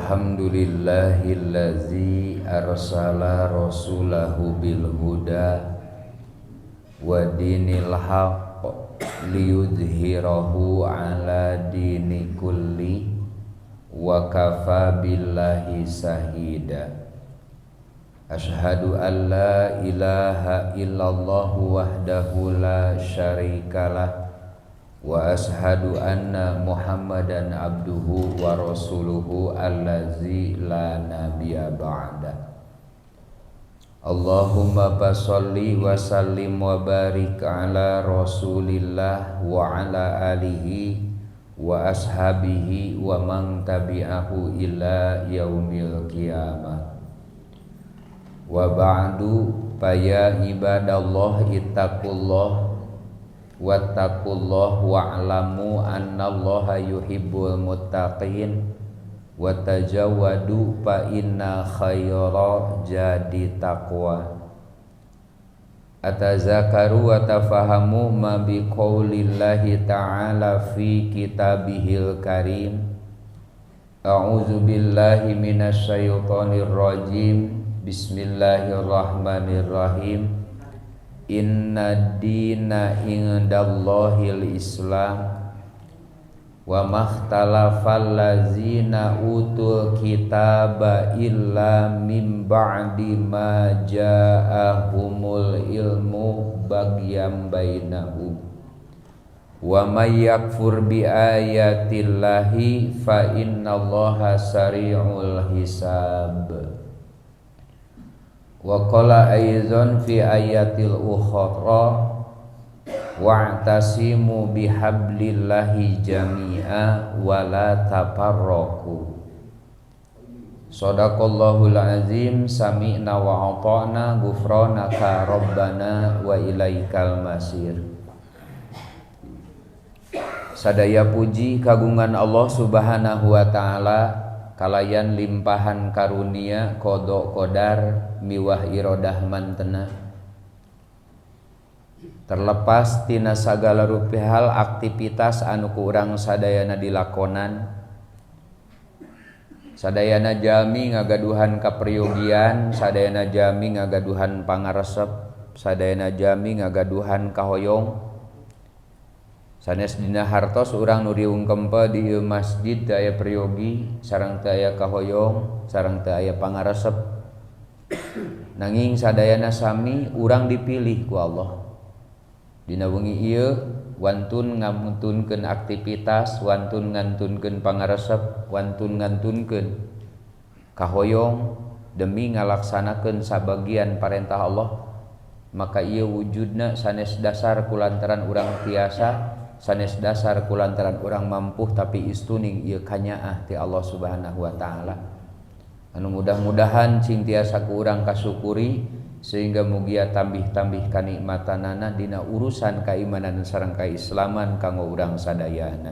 Alhamdulillahillazi arsala rasulahu bil huda wa dinil haqq liyudhhirahu ala dini kulli wa kafa billahi shahida. Ashhadu an la ilaha illallah wahdahu la syarikalah wa ashhadu anna Muhammadan abduhu wa rasuluhu allazi la nabiyya ba'da. Allahumma basolli wa sallim wa barik ala rasulillah wa ala alihi wa ashabihi wa man tabi'ahu ila yaumil qiyamah. Wa ba'du ya ibadallah ittaqullah wattaqullah wa'lamu annallaha yuhibbul muttaqin wa tajawwadu fa inna khayra jadi taqwa. Atazakaru wa tafahamu ma biqaulillahi ta'ala fi kitabihil karim. A'udzu billahi minasyaitonir rajim. Bismillahirrahmanirrahim. Inna dina indallahil islam wa makhtalafal lazina utul kitaba illa min ba'di ma ja'ahumul ilmu bagyam bainahum wa may yakfur bi ayatillahi fa innallaha sari'ul hisab. Wa qala aizon fi ayatil ukhra wa'tasimu bihablillahi jami'a wa la tafarraqu. Shadaqallahul azim. Sami'na wa ata'na ghufranaka rabbana wa ilaikal masir. Sadaya puji kagungan Allah subhanahu wa ta'ala, kalayan limpahan karunia kodok kodar miwah irodah mantena. Terlepas tina sagala rupihal aktivitas anu ku urang sadayana dilakonan, sadayana jami ngagaduhan kapriyogian, sadayana jami ngagaduhan pangaresep, sadayana jami ngagaduhan kahoyong. Sanes dina hartos urang nu diungkempe di masjid teu aya priyogi, sareng teu aya kahoyong, sareng teu aya pangaresep. Nanging sadayana sami urang dipilih ku Allah. Dina wengi ieu wantun ngamuntunkeun aktivitas, wantun ngantunkeun pangaresep, wantun ngantunkeun kahoyong demi ngalaksanakeun sabagian parentah Allah. Maka ieu wujudna sanes dasar kulantaran urang tiasa, sanes dasar kulantaran urang mampuh tapi istuning ieu kanyaah ti Allah Subhanahu wa taala. Anu mudah-mudahan cing tiasa ku urang kasyukuri sehingga mugia tambih-tambih kanikmatanana dina urusan keimanan sareng kaislaman kanggo urang sadayana.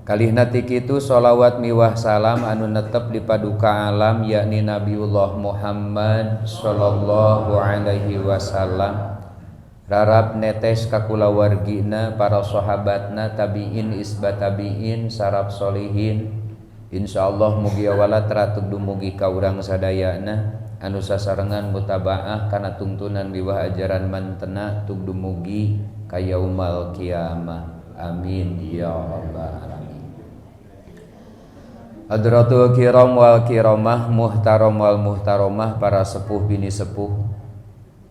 Kalihna ti kitu sholawat miwah salam anu netep di paduka alam yakni Nabiullah Muhammad sallallahu alaihi wasallam, rarab netes ka kulawargina, para sahabatna, tabiin, isbat tabiin, sarab solihin. Insyaallah mugi wala teratuk dumugi ka urang sadayana anu sasarengan mutabaah kana tuntunan miwah ajaran mantena tug dumugi ka yaumal qiyamah. Amin ya rabbal alamin. Hadratul kiram wal kiramah, muhtaram wal muhtaramah, para sepuh bini sepuh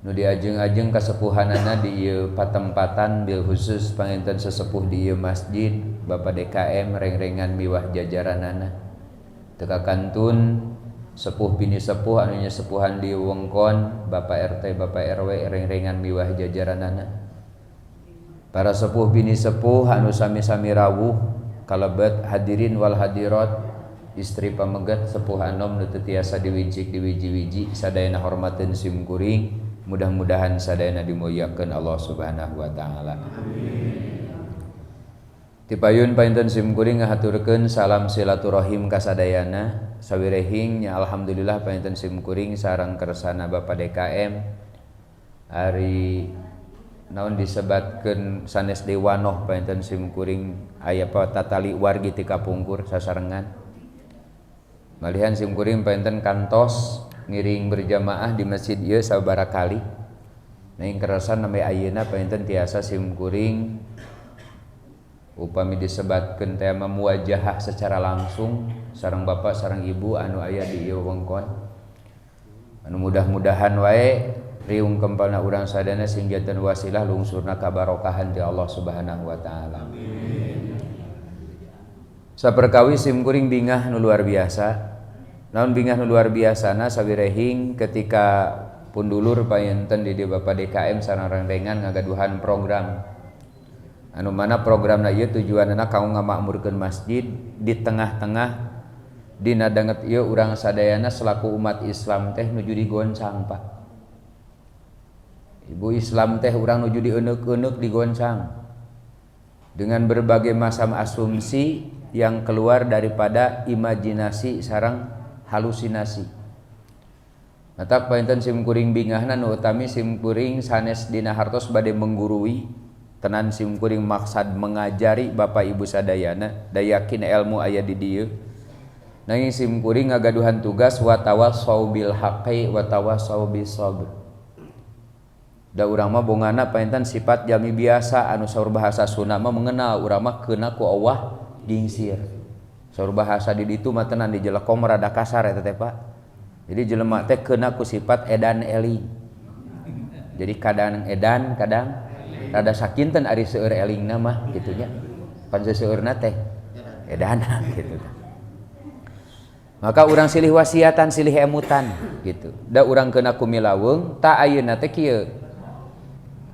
nu diajeng-ajeng kasepuhanana di ieu patempatan bil khusus panginten sesepuh di ieu masjid, Bapak DKM reng-rengan miwah jajaranana, teka kantun sepuh bini sepuh anu nyesepuhan di wengkon, Bapak RT Bapak RW reng-rengan miwah jajaranana, para sepuh bini sepuh anu sami-sami rawuh kalebet hadirin wal hadirat, istri pamegat sepuh anom nu teu tiasa diwijik diwiji-wiji, sadayana hormateun simkuring. Mudah-mudahan sadayana dimuliakeun Allah Subhanahu wa taala. Amin. Tipayun painten simkuring ngahaturkeun salam silaturahim ka sadayana sawirehing nya alhamdulillah painten simkuring sareng kersana Bapak DKM ari naon disebatkeun sanes dewanoh painten simkuring aya tatali wargi ti kapungkur sasarengan malihan simkuring painten kantos ngiring berjamaah di masjid ieu sabaraha kali. Neng kerasan namanya ayeuna painten tiasa simkuring upami disebatkeun teh muwajahah secara langsung sareng bapak sareng ibu anu aya di ieu wewengkon. Anu mudah-mudahan wae riung kempalna urang sadana sing janten wasilah lungsurna kabarokahan ti Allah Subhanahu wa taala. Amin. Saperkawi simkuring bingah nu luar biasa. Naon bingah nu luar biasana sabirehing ketika pundulur painten di Bapak DKM sareng rengrengan ngagaduhan program. Anu mana programna ieu tujuanna kanggo ngamakmurkeun masjid di tengah-tengah dina danget ieu urang sadayana selaku umat Islam teh nuju digoncang Pak. Ibu Islam teh urang nuju dieuneuk-euneuk digoncang dengan berbagai macam asumsi yang keluar daripada imajinasi sareng halusinasi. Mata painten simkuring bingahna nu utami simkuring sanes dina hartos bade menggurui tenan simkuring maksad mengajari Bapak Ibu sadayana da yakin ilmu aya di dieu. Nanging simkuring ngagaduhan tugas wa tawassau bil haqqi wa tawassau bis sabr. Da urang mah bongana painten sifat jami biasa anu saur bahasa Sunda mah mengenal urang mah keuna ku Allah dingsir. Saur bahasa di ditu mah tenan dijelekom rada kasar eta teh Pak. Jadi jelema teh keuna ku sifat edan eling. Jadi kadang edan kadang rada sakinten ari seueur elingna mah kitu nya. Pan seueurna teh edana gitu. Maka urang silih wasiatan silih emutan gitu. Da urang keuna kumilaweung ta ayeuna teh kieu.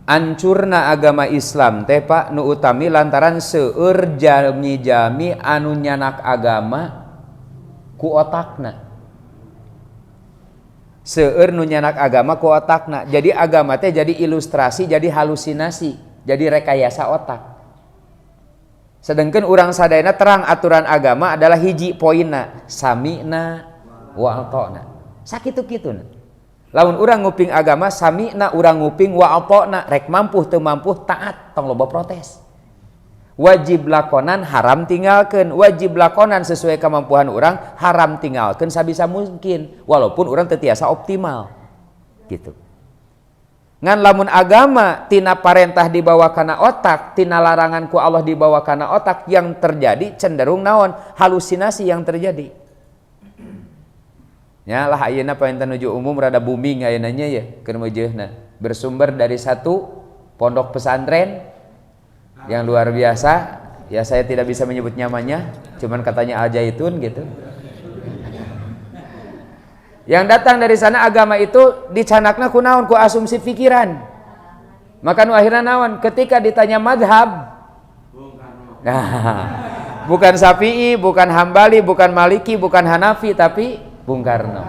Ancurna agama Islam teh Pak nu utami lantaran seueur jami-jami anu nyanak agama ku otakna. Seueur nu nyanak agama ku otakna. Jadi agama teh jadi ilustrasi, jadi halusinasi, jadi rekayasa otak. Sedangkan urang sadayana terang aturan agama adalah hiji poinna sami'na wa ata'na. Sakitu-kituna. Lamun urang nguping agama sami'na urang nguping wa ata'na rek mampu teu mampu taat tong loba protes. Wajib lakonan haram tinggalkeun, wajib lakonan sesuai kemampuan urang haram tinggalkeun sabisa mungkin walaupun urang teu tiasa optimal. Gitu. Ngan lamun agama tina parentah dibawa kana otak, tina larangan ku Allah dibawa kana otak, yang terjadi cenderung naon? Halusinasi yang terjadi. Ya lah ayeuna painten nuju umum rada booming ayeuna nya ya keur meujeuhna. Bersumber dari satu pondok pesantren yang luar biasa. Ya saya tidak bisa menyebut namanya, cuman katanya Al Zaitun gitu. Yang datang dari sana agama itu dicanakna ku naon? Ku asumsi pikiran. Maka nu akhirna naon? Ketika ditanya madhab, nah, bukan Syafi'i, bukan Hambali, bukan Maliki, bukan Hanafi, tapi Bung Karno.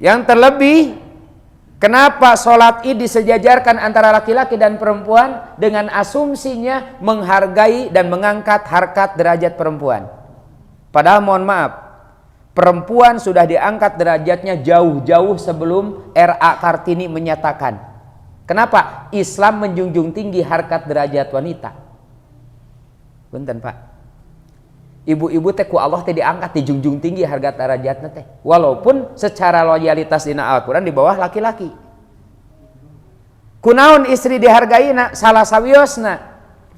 Yang terlebih, kenapa sholat id disejajarkan antara laki-laki dan perempuan dengan asumsinya menghargai dan mengangkat harkat derajat perempuan? Padahal mohon maaf, perempuan sudah diangkat derajatnya jauh-jauh sebelum R.A. Kartini menyatakan. Kenapa? Islam menjunjung tinggi harkat derajat wanita. Punten Pak. Ibu-ibu teh ku Allah teh diangkat dijunjung tinggi harga derajatna teh. Walaupun secara loyalitas dina Al-Qur'an di bawah laki-laki. Kunaon istri dihargaina salah sawiosna.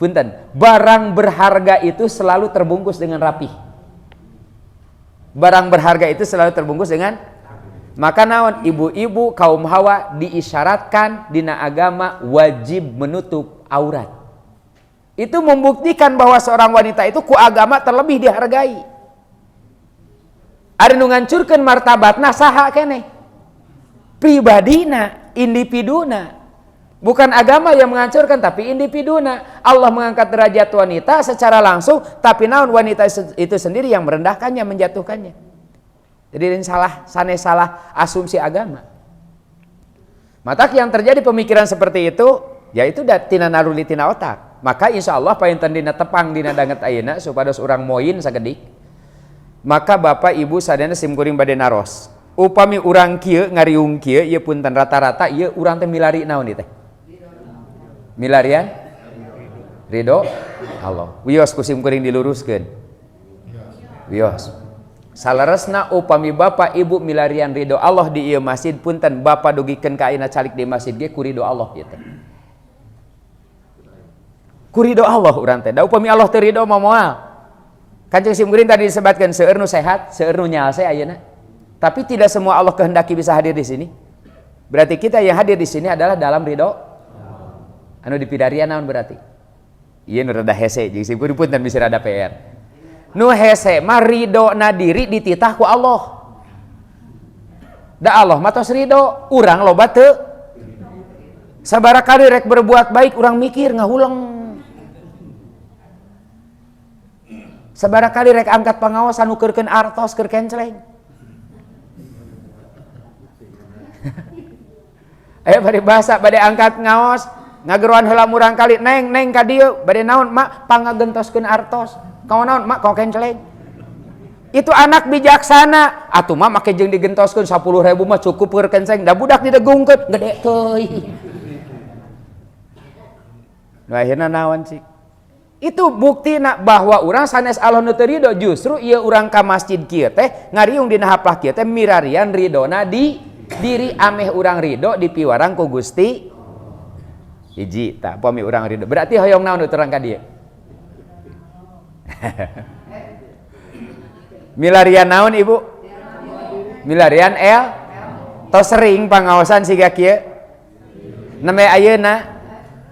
Punten, barang berharga itu selalu terbungkus dengan rapih. Barang berharga itu selalu terbungkus dengan, maka naon ibu-ibu kaum hawa diisyaratkan dina agama wajib menutup aurat. Itu membuktikan bahwa seorang wanita itu ku agama terlebih dihargai. Ari nu ngancurkeun martabatna saha keneh? Pribadina, individuna. Bukan agama yang menghancurkan tapi individuna. Allah mengangkat derajat wanita secara langsung, tapi naon wanita itu sendiri yang merendahkannya, menjatuhkannya. Jadi ini sanes salah asumsi agama. Maka yang terjadi pemikiran seperti itu, yaitu tina naruli tina otak. Maka insya Allah painten dina tepang dina danget ayeuna supados urang moin sagedik. Maka Bapak Ibu sadayana simkuring bade naros. Upami urang kieu ngariung kieu ieu punten rata-rata ieu urang teh milari naon ieu teh? Milarian ridho Allah. Wios ku simkuring diluruskeun. Wios. Salaresna upami bapak ibu milarian ridho Allah di ieu masjid punten bapak dugikeun ka ayeuna calik di masjid ge ku ridho Allah kieu teh. Ku ridho Allah urang teh. Da upami Allah teu ridho moal. Kanjeng Simkuring tadi disebutkan seueur nu sehat, seueur nu nyaase ayeuna. Tapi tidak semua Allah kehendaki bisa hadir di sini. Berarti kita yang hadir di sini adalah dalam ridho. Anu dipidarian naon berarti? Ieu nu rada hese jeung Simkuring punten bisa rada PR. Nu hese mah ridho na diri dititah ku Allah. Da Allah mah tos ridho, urang loba teu. Sabaraha rek berbuat baik urang mikir ngahuleng. Sabaraha kali rek angkat pangaosan nukeurkeun artos keur kenceleng. Aya bade bahasa bade angkat ngaos, ngageroan heula murang kali, neng ka dieu, bade naon mak pangagentoskeun artos. Kau naon mak kau kenceleng. Itu anak bijaksana. Atuh mah make jeung digentoskeun 10.000 mah cukup keur kenceleng. Da budak didegungkeun gede teuy. Nu akhirna naon sih? Itu buktina bahwa urang sanes Allah nu teu ridho justru ieu urang ka masjid kieu teh ngariung dina haplah kieu teh mirarian ridona di diri ameh urang ridho dipiwarang ku Gusti. Hiji tah pami urang ridho. Berarti hoyong naon urang ka dieu? Milarian naon ibu? Milarian tos sering pangaosan siga kieu. Neme ayeuna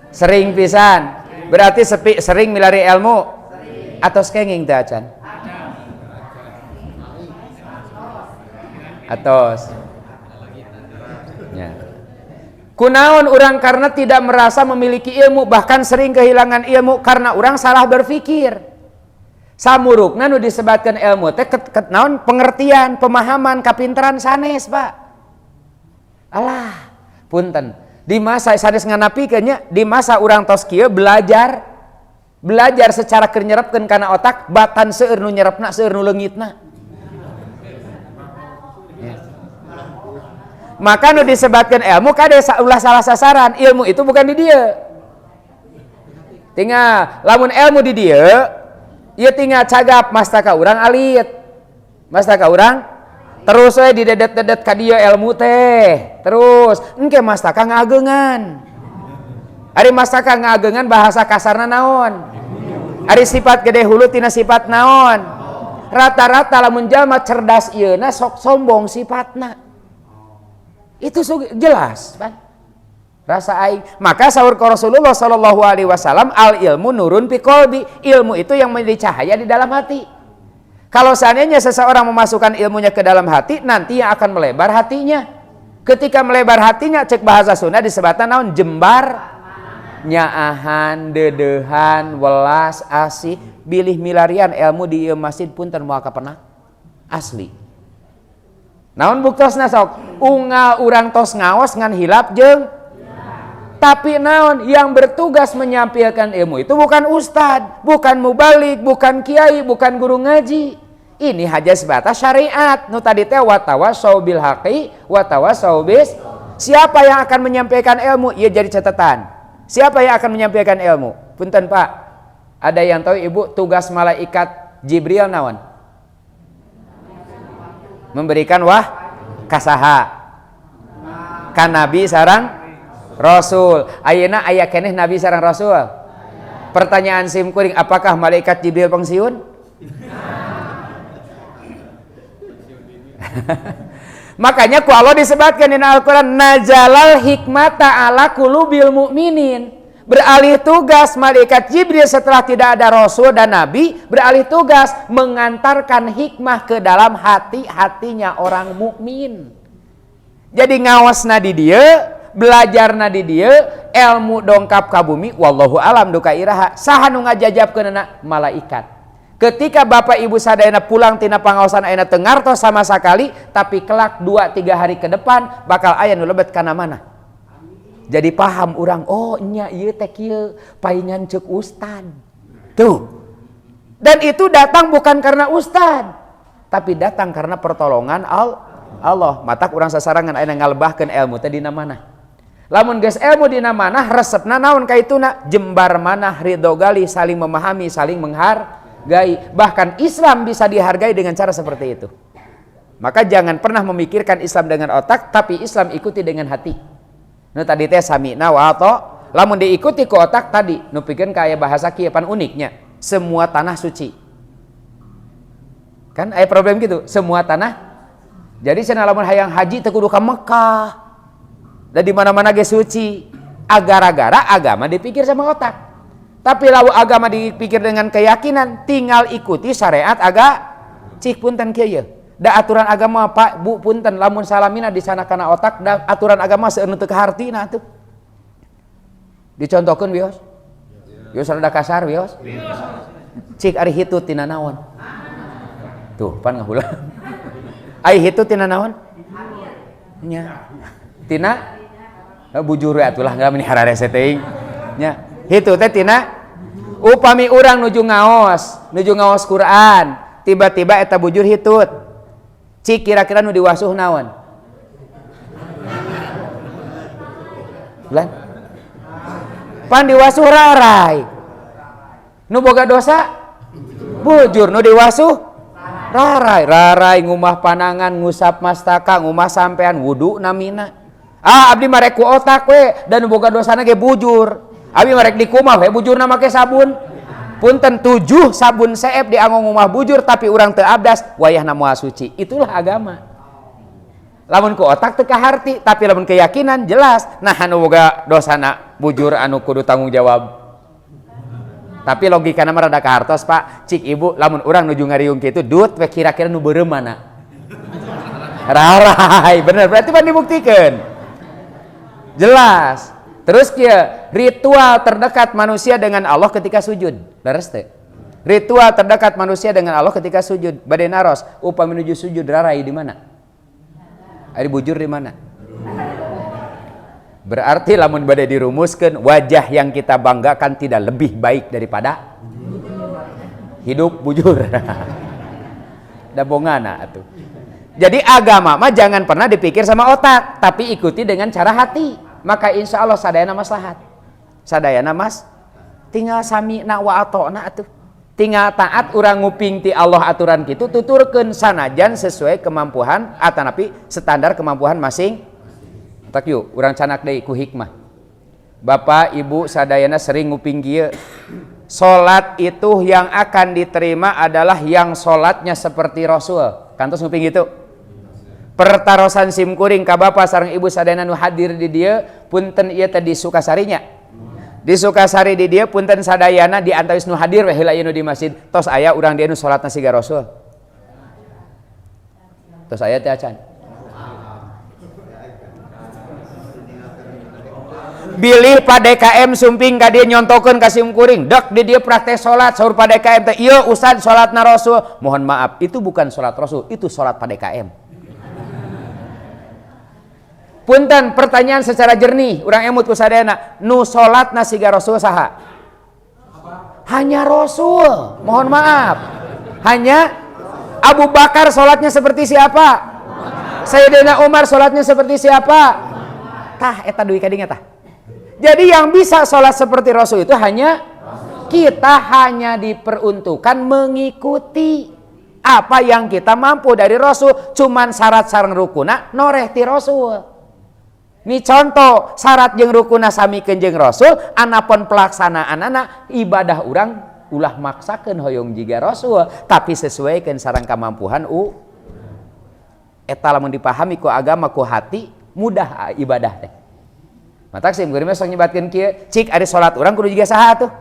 sering pisan. Berarti sering milari ilmu atau kenging teh acan? Atos. Ya. Kunaon urang karena tidak merasa memiliki ilmu, bahkan sering kehilangan ilmu karena urang salah berpikir. Samurukna nu disebatkan ilmu teh naon pengertian, pemahaman, kapinteran sanes, Pak. Alah, punten. Di masa sanes nganapikeun nya, di masa urang tos kieu belajar secara keur nyerepkeun kana otak, batan seueur nu nyerepna, seueur nu leungitna. Maka nu disebatkan ilmu kade ulah salah sasaran, ilmu itu bukan di dieu. Tinggal lamun ilmu di dieu, ieu tinggal cagap mastaka urang alit. Mastaka urang terus we didedet-dedet ka dieu ilmu teh. Terus engke mastaka ngageungan. Ari mastaka ngageungan bahasa kasarna naon? Ari sifat gede hulu tina sifat naon? Rata-rata lamun jalma cerdas ieuna sok sombong sifatna. Itu jelas, Pak. Rasa aing. Maka sahur ka Rasulullah sallallahu alaihi wasallam, al ilmu nurun fi qalbi. Ilmu itu yang menjadi cahaya di dalam hati. Kalau seandainya seseorang memasukkan ilmunya ke dalam hati, nanti yang akan melebar hatinya. Ketika melebar hatinya, cek bahasa Sunda disebutna naon? Jembar, nyaahan, dedehan, welas, asih, bilih milarian ilmu di ieu masjid punten moal kapena asli. Naon buktosna sok? Unggal urang tos ngaos ngan hilap jeung tapi naon yang bertugas menyampaikan ilmu itu bukan ustad, bukan mubalik, bukan kiai, bukan guru ngaji. Ini hanya sebatas syariat. Nu tadi teh watawasau bil haqi, watawasau bis. Siapa yang akan menyampaikan ilmu? Ia jadi catatan. Siapa yang akan menyampaikan ilmu? Punten Pak. Ada yang tahu Ibu tugas malaikat Jibril naon? Memberikan kasaha kan Nabi sarang Rasul. Ayeuna aya keneh Nabi sarang Rasul. Pertanyaan Simkuring, apakah malaikat Jibril pensiun? Makanya ku Allah disebutkan di Al-Qur'an nazalal hikmata ala qulubil mu'minin. Beralih tugas malaikat Jibril setelah tidak ada Rasul dan Nabi, beralih tugas mengantarkan hikmah ke dalam hati-hatinya orang mukmin. Jadi ngawasna di dieu, belajarna di dieu, ilmu dongkap ka bumi, wallahu alam duka iraha. Saha nu ngajajabkeunna? Malaikat. Ketika bapak ibu sadayana pulang tina pangaosan ayeuna teu ngartos sama sakali, tapi kelak 2-3 hari ke depan bakal aya nu lebet kana mana. Jadi paham orang, oh nya ieu teh kieu paingan ceuk ustad. Tuh. Dan itu datang bukan karena ustad, tapi datang karena pertolongan Allah. Matak urang sasarangan ayeuna ngalebahkeun ilmu teh dina manah. Lamun geus ilmu dina manah resepna naon kaituna? Jembar manah ridho gali, saling memahami, saling Bahkan Islam bisa dihargai dengan cara seperti itu. Maka jangan pernah memikirkan Islam dengan otak, tapi Islam ikuti dengan hati. Nu tadi teh sami'na wa ata'na, lamun diikuti ke otak tadi, nu pikeun kayak bahasa kieu pan uniknya, semua tanah suci. Kan ada problem gitu, semua tanah. Jadi cenah lamun hayang haji teu kudu ka Mekah. Da di mana-mana ge suci. Gara-gara agama dipikir sama otak. Tapi lalu agama dipikir dengan keyakinan, tinggal ikuti syariat cik punten kieu. Da aturan agama Pak Bu punten lamun salamina di sana kana otak, da aturan agama seueur teu kahartina atuh. Dicontohkeun wios. Wios rada kasar wios. Cik ari hitut tina naon? Tuh, pan ngahulang. Ai hitut tina naon? Nya. Tina bujur we atulah ngalamin hararese teuing. Nya. Hitut teh tina upami urang nuju ngaos Quran, tiba-tiba eta bujur hitut. Cik kira-kira nu diwasuh naon? Lan. Pan diwasuh rarai. Nu boga dosa bujur, nu diwasuh rarai ngumah panangan, ngusap mastaka, ngumah sampean wudu namina. Abdi marek ku otak we dan boga dosana ge bujur. Abdi marek di kumah we bujurna make sabun. Punten 7 sabun seep dianggo ngumah bujur tapi urang teu abdas wayahna moal suci. Itulah agama. Lamun ku otak teu kaharti, tapi lamun keyakinan jelas. Nah anu boga dosana bujur anu kudu tanggung jawab. Tapi logikana mah rada kahartos Pak. Cik ibu lamun urang nuju ngariung kitu dut we kira-kira nu beureum mana? Rarai, bener berarti pan dibuktikeun. Jelas. Terus kia ritual terdekat manusia dengan Allah ketika sujud. Leres teh? Ritual terdekat manusia dengan Allah ketika sujud. Bade naros, upami menuju sujud rarai di mana? Ari bujur di mana? Berarti lamun bade dirumuskeun wajah yang kita banggakan tidak lebih baik daripada hidup bujur. Da bongana atuh. Jadi agama mah jangan pernah dipikir sama otak, tapi ikuti dengan cara hati. Maka insya Allah sadayana maslahat. Sadayana mas tinggal sami'na wa ata'na atuh. Tinggal taat urang nguping ti Allah aturan kitu tuturkeun sanajan sesuai kemampuan atanapi standar kemampuan masing. Tak yuk urang canak deui ku hikmah. Bapak Ibu sadayana sering nguping kieu. Salat itu yang akan diterima adalah yang salatnya seperti Rasul. Kantos nguping gitu. Pertarosan simkuring ka Bapak sareng Ibu sadayana nu hadir di dieu punten ieu teh di Sukasarinya. Di Sukasari di dieu punten sadayana di antawis nu hadir we heula ieu nu di masjid tos aya urang dieu nu salatna siga Rasul. Tos aya teh acan. Bilih PDKM sumping ka dieu nyontokeun ka simkuring dek di dieu praktek salat saur PDKM teh ieu ustad salatna Rasul. Mohon maaf itu bukan salat Rasul, itu salat PDKM. Punten pertanyaan secara jernih urang emut ku sadayana nu salatna siga Rasul saha? Hanya Rasul. Mohon maaf. Hanya Abu Bakar salatnya seperti siapa? Sayyidina Umar salatnya seperti siapa? Tah eta duwi kadinga tah. Jadi yang bisa salat seperti Rasul itu hanya kita hanya diperuntukkan mengikuti apa yang kita mampu dari Rasul, cuman syarat sareng rukuna noreh ti Rasul. Ini contoh syarat jeung rukuna samikeun jeung Rasul, anapun pelaksanaan ibadah urang ulah maksakeun hoyong jiga Rasul, tapi sesuaikeun sareng kamampuan eta lamun dipahami ku agama ku hati mudah ibadah teh. Matak sim geureum sok nyebatkeun kieu, cik ari salat urang kudu jiga saha atuh?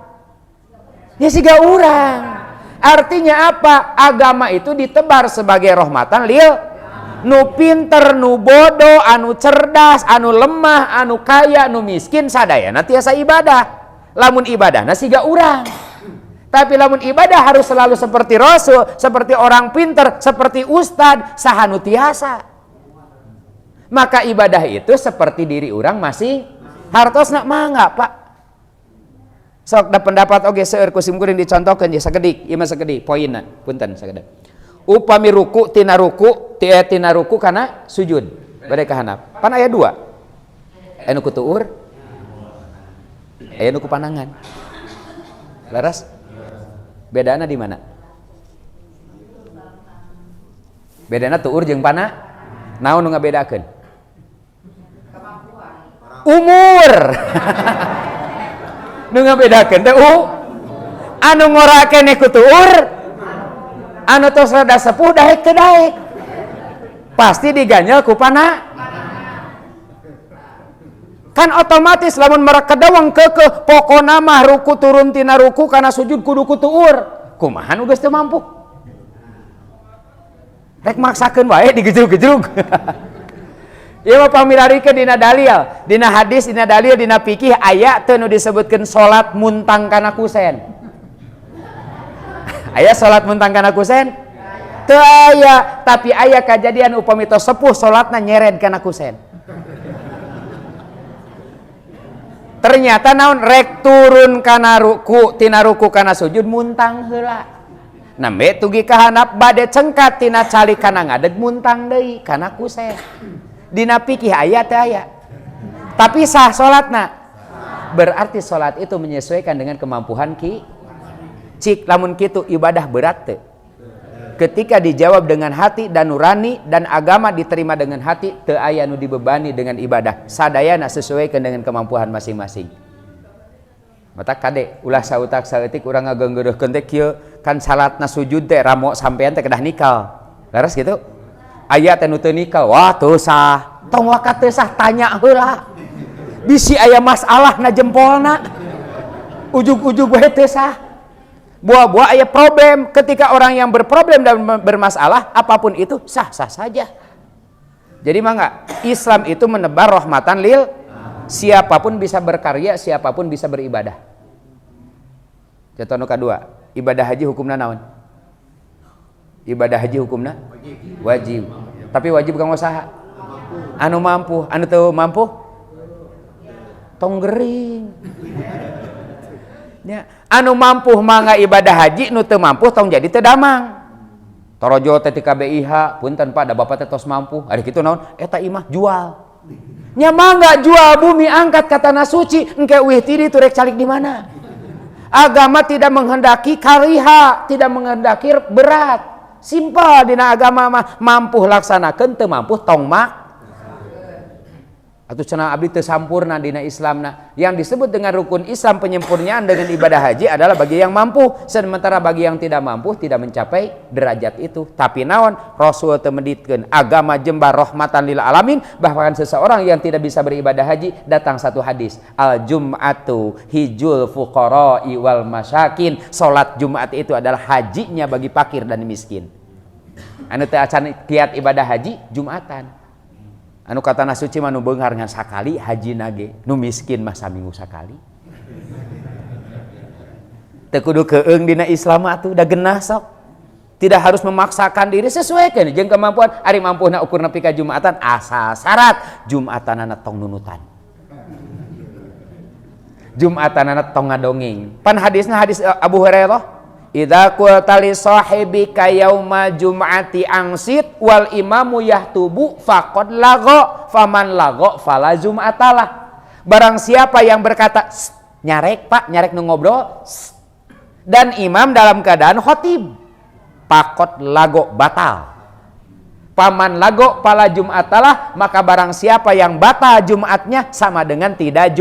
Ya siga urang. Artinya apa? Agama itu ditebar sebagai rahmatan lil nu pinter, nu bodoh, anu cerdas, anu lemah, anu kaya, anu miskin sadayana tiasa ibadah. Lamun ibadahna siga urang. Tapi lamun ibadah harus selalu seperti Rasul, seperti orang pinter, seperti ustad, saha nu tiasa. Maka ibadah itu seperti diri urang masih hartosna mangga Pak. Sok da pendapat oge seueur ku simkuring dicontohkeun je sagedik, ieu mah sagedik poinna. Punten sagedik. Upami ruku tina ruku kana sujud bade ka handap. Pan aya 2. Aya nu ku tuur, aya nu ku panangan. Laras? Bedana di mana? Bedana tuur jeung pana naon nu ngabedakeun? Umur. Nu ngabedakeun teh anu ngora keneh ku tuur, anu tos rada sepuh daek teu daek. Pasti diganjel ku pana. Kan otomatis lamun mereka dawang keukeuh pokona mah ruku turun tina ruku kana sujud kudu ku tuur. Kumaha nu geus teu mampu? Rek maksakeun wae digejrug-gejrug. Ieu mah pamirarikeun dina dalil, dina hadis, dina dalil, dina fikih aya teu nu disebutkeun salat muntang kana kusen. Aya salat muntang kana kusen? Teu aya, tapi aya kajadian upami tos sepuh salatna nyered kana kusen. Ternyata naon rek turun kana ruku tina ruku kana sujud muntang heula. Nambe tugi ka handap bade cengkat tina cali kana ngadeg muntang deui kana kusen. Dina fikih aya teh aya. Tapi sah salatna. Berarti salat itu menyesuaikan dengan kemampuan cik lamun kitu ibadah berat teu. Ketika dijawab dengan hati dan nurani dan agama diterima dengan hati, teu aya nu dibebani dengan ibadah. Sadayana sesuaikan dengan kemampuan masing-masing. Mata kade ulah sautak saeutik urang ngageunggeureurkeun teh kieu kan salatna sujud teh ramo sampean teh kedah nikal. Laras gitu? Aya teh nu teu nikal, wah teu sah. Tong wakat teu sah tanya heula. Bisi aya masalah na jempolna. Ujug-ujug we teu sah. Buah-buah aya problem. Ketika orang yang berproblem dan bermasalah, apapun itu sah-sah saja. Jadi mangga Islam itu menebar rahmatan lil, siapapun bisa berkarya, siapapun bisa beribadah. Contoh nu kadua, ibadah haji hukumna naon? Ibadah haji hukumna wajib. Tapi wajib kanggo saha? Anu mampu, anu teu mampu tong gering. Ya, anu mampu mangga ibadah haji, nu teu mampu tong jadi teu damang. Torojo teh ti KBIH, punten Pak, da bapak teh tos mampu. Ari kitu naon? Eta imah jual. Nya mangga jual bumi angkat ka tanah suci, engke uih ti ditu rek calik di mana? Agama tidak menghendaki kariha, tidak menghendaki berat. Simpel dina agama mah mampu laksanakeun, teu mampu tong mak. Atau cenah abdi teu sampurna dina Islamna. Yang disebut dengan rukun Islam penyempurnaan dengan ibadah haji adalah bagi yang mampu, sementara bagi yang tidak mampu tidak mencapai derajat itu. Tapi naon? Rasul teu menditkeun agama jembar rahmatan lil alamin, bahkan seseorang yang tidak bisa beribadah haji datang satu hadis, al jum'atu hijul fuqara'i wal masyakin. Salat Jumat itu adalah hajinya bagi fakir dan miskin. Anu teu acan kiat ibadah haji Jumatan. Anu katana suci mah nu beunghar ngan sakali haji nage, nu miskin mah saminggu sakali. Teu kudu keung dina Islam atuh da geunah sok. Tidak harus memaksakan diri, sesuaikan jeung kemampuan. Ari mampuna ukur nepi ka Jumatan asal syarat Jumatanana tong nunutan. Jumatanana tong ngadongeng. Pan hadisna hadis Abu Hurairah, idza qulta li sahibika yauma jum'ati angsit wal imamu yahtubu faqad lagha faman lagha fala jum'atalah. Barang siapa yang berkata nyarek Pak, nyarek nu ngobrol dan imam dalam keadaan khotib, faqad lagha batal. Paman lago fala jum'atalah, maka barang siapa yang batal Jumatnya sama dengan tidak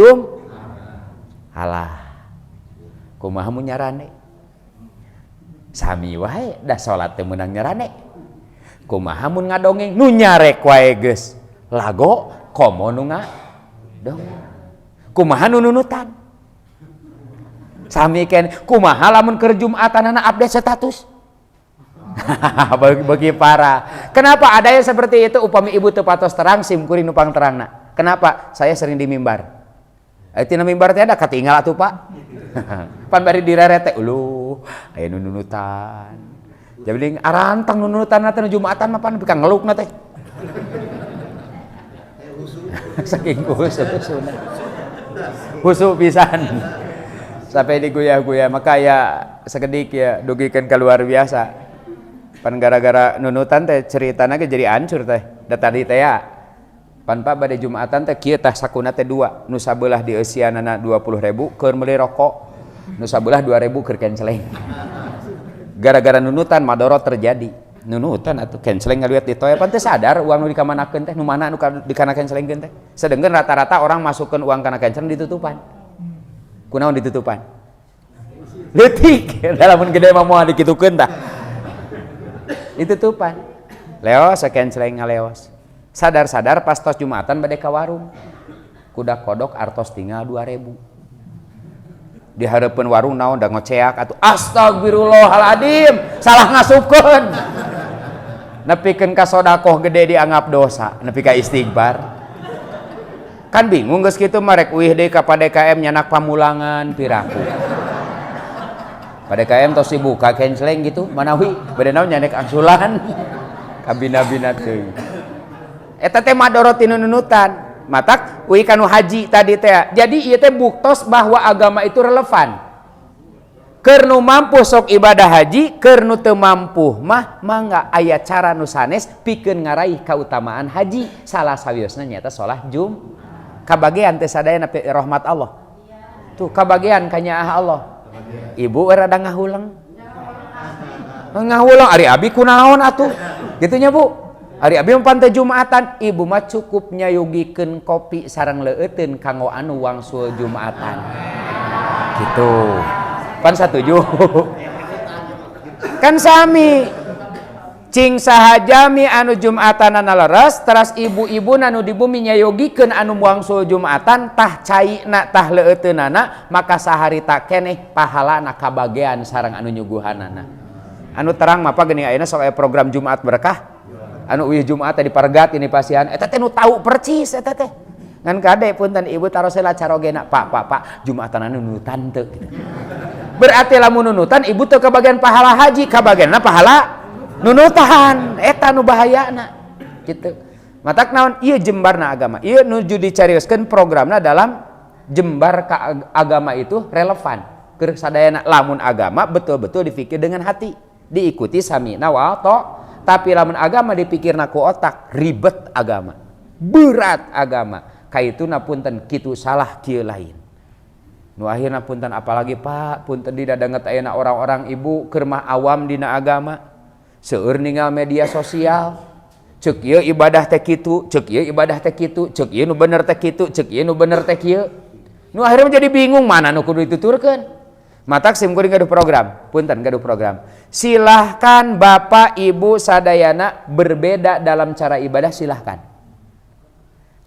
Alah. Kumaha mun nyarane? Sami wae dah salat teu meunang nyarane. Kumaha mun ngadongeng? Nu nyarek wae geus lago komo nu ngadong. Kumaha nu nunutan? Sami ken kumaha lamun keur Jumatanana update status? Bagi parah. Kenapa ada yang seperti itu? Upami ibu teu patos terang sim kuring nu pang terangna. Kenapa? Saya sering di mimbar. Tina mimbar teh ada katinggal atuh Pak. Pan bari direret teh uluh aya nunutan. Jadi arantang nunutan teh Jumatan mah pan bika ngelukna teh. Saking husuk-husukna. Husuk pisan. Sampai diguyah-guyah maka ya sakedik ya dugikeun ka luar biasa. Pan gara-gara nunutan teh ceritana ge jadi hancur teh. Da tadi teh ya pan Pak bade Jumatan teh kieu tah sakuna teh 2, nu sabelah dieusianana 20.000 keur meuli rokok, nu sabelah 2.000 keur kenceleng. Gara-gara nunutan madorot terjadi. nunutan atuh kenceleng ngaliwat di toya pan teu sadar uang nu dikamanakeun teh nu mana nu dikana kencelengkeun teh sedengkeun rata-rata orang masukkeun uang kana kenceleng ditutupan kunaon ditutupan leutik dalam gede mah moal dikitukeun tah ditutupan leos kenceleng ngaleos sadar-sadar pas tos Jumatan bade ka warung kuda kodok artos tinggal 2.000 di harapan warung naon da ngoceak atuh astagfirullahaladzim salah ngasupkeun nepikeun ka sodakoh gede dianggap dosa nepi ka istighfar kan bingung geus kitu mah rek uih deui ka PDKM nyanak pamulangan piraku PDKM tos dibuka kenceleng gitu manawi bade naon nyanek angsulan ka bina-bina teuing eta teh madorot tinu nunutan matak uih kanu haji tadi teh jadi ieu teh buktos bahwa agama itu relevan keur nu mampu sok ibadah haji keur nu teu mampu mah mangga aya cara nu sanes pikeun ngaraih kautamaan haji salah sawiosna nyaeta salat kabagean teh sadayana rahmat Allah tuh kabagean ka nyaah Allah ibu rada ngahulang ari abi kunaon atuh kitu nya Bu ari abi mah teh Jumatan ibu mah cukup nyayugikeun kopi sareng leueuteun kanggo anu wangsul Jumatan gitu pan satuju kan sami cing sahajami anu Jumatanana leres teras ibu-ibu anu di bumi nyayogikeun anu wangsul Jumatan tah caina tah leueuteunana maka saharita keneh pahalana kabagean sareng anu nyuguhanana anu terang mah geuning ayeuna sok aya program Jumat berkah anu uih Jumat teh dipergat ini pasian eta teh nu tahu percis eta teh ngan kade punten ibu tarosela carogena pak Jumatan anu nunutan teu gitu. Berarti lamun nunutan ibu teu kabagian pahala haji kabagianna pahala nunutan eta nu bahayana kitu matak naon ieu jembarna agama ieu nuju dicarioskeun programna dalam jembar ka agama itu relevan keur sadayana lamun agama betul-betul dipikir dengan hati diikuti samina wa tapi lamun agama dipikirna ku otak ribet agama berat agama kaituna punten kitu salah kieu lain nu akhirna punten apalagi Pak punten didadanget ayeuna orang-orang ibu keur mah awam dina agama seueur ningal media sosial ceuk ieu ibadah teh kitu ceuk ieu ibadah teh kitu ceuk ieu nu bener teh kitu ceuk ieu nu bener teh kieu nu akhirna jadi bingung mana nu kudu dituturkeun matak sim kuring gaduh program punten gaduh program silahkan bapak ibu sadayana berbeda dalam cara ibadah silahkan